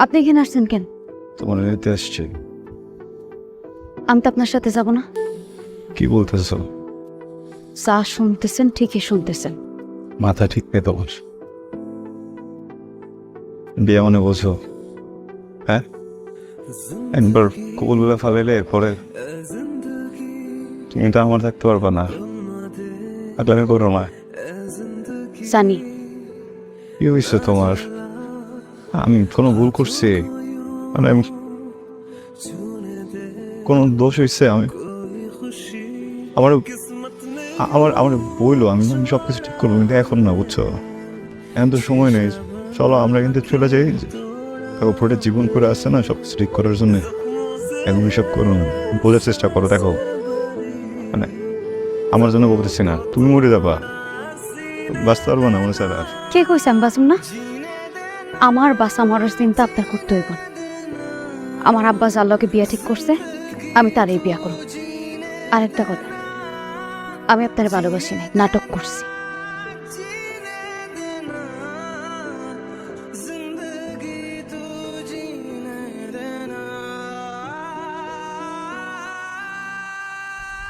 আপনি এখানে আসছেন কেন? তোমার নিতে আসছে। আমি তো আপনার সাথে যাব না। কি বলতেছ? যা শুনতেছেন ঠিকই শুনতেছেন। মাথা ঠিক নেই তোমার? বিয়ে মনে বোঝো? হ্যাঁ, একবার কবুল বলে ফালাইলে পরে তুমি তো আমার থাকতে পারবা না। আগামী করো না। জানি। কি হয়েছে তোমার? আমি কোনো ভুল করছি? মানে কোনো দোষ হয়েছে? আমি আমার আমার আমার বইলো আমি সব কিছু ঠিক করবো, কিন্তু এখন না, বুঝছো? এখন তো সময় নেই। চলো আমরা কিন্তু চলে যাই। উপরে জীবন করে আসছে না সব কিছু ঠিক করার জন্য। এখন এসব করো না, বোঝার চেষ্টা করো। দেখো, মানে আমার জন্য বলতেছি না, তুমি মরে যাবা, বাঁচতে পারবো না মনে ছাড়া। কে কইছে আমি বাঁচব না? আমার বাসা মরার চিন্তা আপনার করতে হইব না। আমার আব্বা জাল্লাকে বিয়া ঠিক করছে, আমি তারই বিয়া করব। আরেকটা কথা, আমি আপনার ভালোবাসি নাই, নাটক করছি।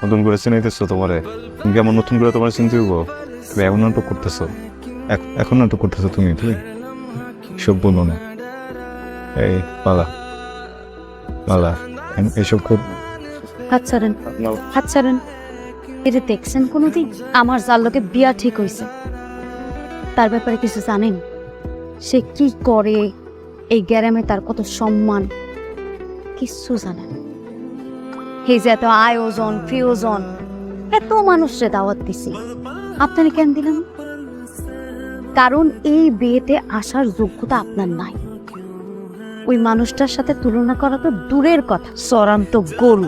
নতুন করে চিনাইতেছো তোমারে? তুমি কেমন নতুন করে তোমার চিনতে হইব? তুমি এখন নাটক করতেছো, এখন নাটক করতেছো তুমি। তুমি সব বলো না। এই মালা, মালা, এসব কর। হাত ছাড়েন, হাত ছাড়েন। এটা দেখছেন কোনোদিন? আমার জাল্লাকে বিয়া ঠিক হইছে, তার ব্যাপারে কিছু জানেন? সে কি করে, এই গ্রামে তার কত সম্মান, কিচ্ছু জানেন? এই যে এত আয়োজন প্রিয়জন, এত মানুষরে দাওয়াত দিছি, আপনারা কেন দিলেন? কারণ এই বিয়েতে আসার যোগ্যতা আপনার নাই। ওই মানুষটার সাথে তুলনা করা তো দূরের কথা, চূড়ান্ত গরু।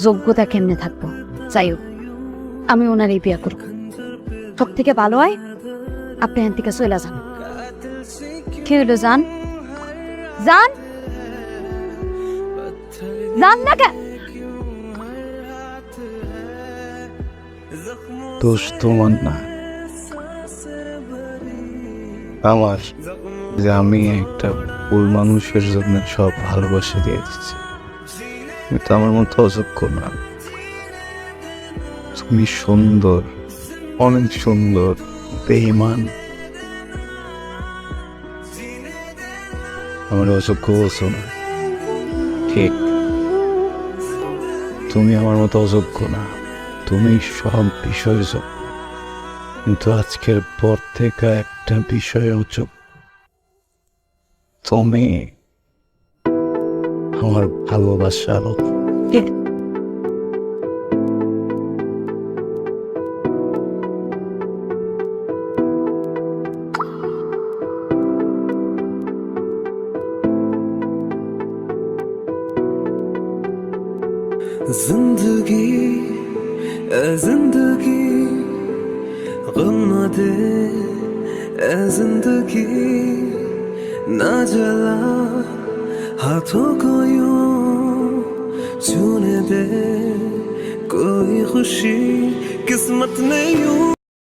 যোগ্যতা কেমনে থাকবো? যাই হোক, আমি ওনার এই বিয়া করব। সব থেকে ভালো হয় আপনি এখান থেকে চলে যান। কি হইলো? যান, যান, যান না কেন? দোষ তোমার না, আমার, যে আমি একটা ভুল মানুষের জন্য সব ভালোবাসা দিয়ে দিচ্ছি। কিন্তু আমার মতো অযোগ্য না। তুমি সুন্দর, অনেক সুন্দর, বেঈমান। আমার অযোগ্য বলছো না? ঠিক, তুমি আমার মতো অযোগ্য না, তুমি সব বিষয় যোগ্য। কিন্তু আজকের পর থেকে একটা বিষয় অযোগ্য। তুমি আমার ভালোবাসা। जिंदगी ए जिंदगी गम न दे ए जिंदगी ना जला हाथों को यूं छूने दे कोई खुशी किस्मत ने यूं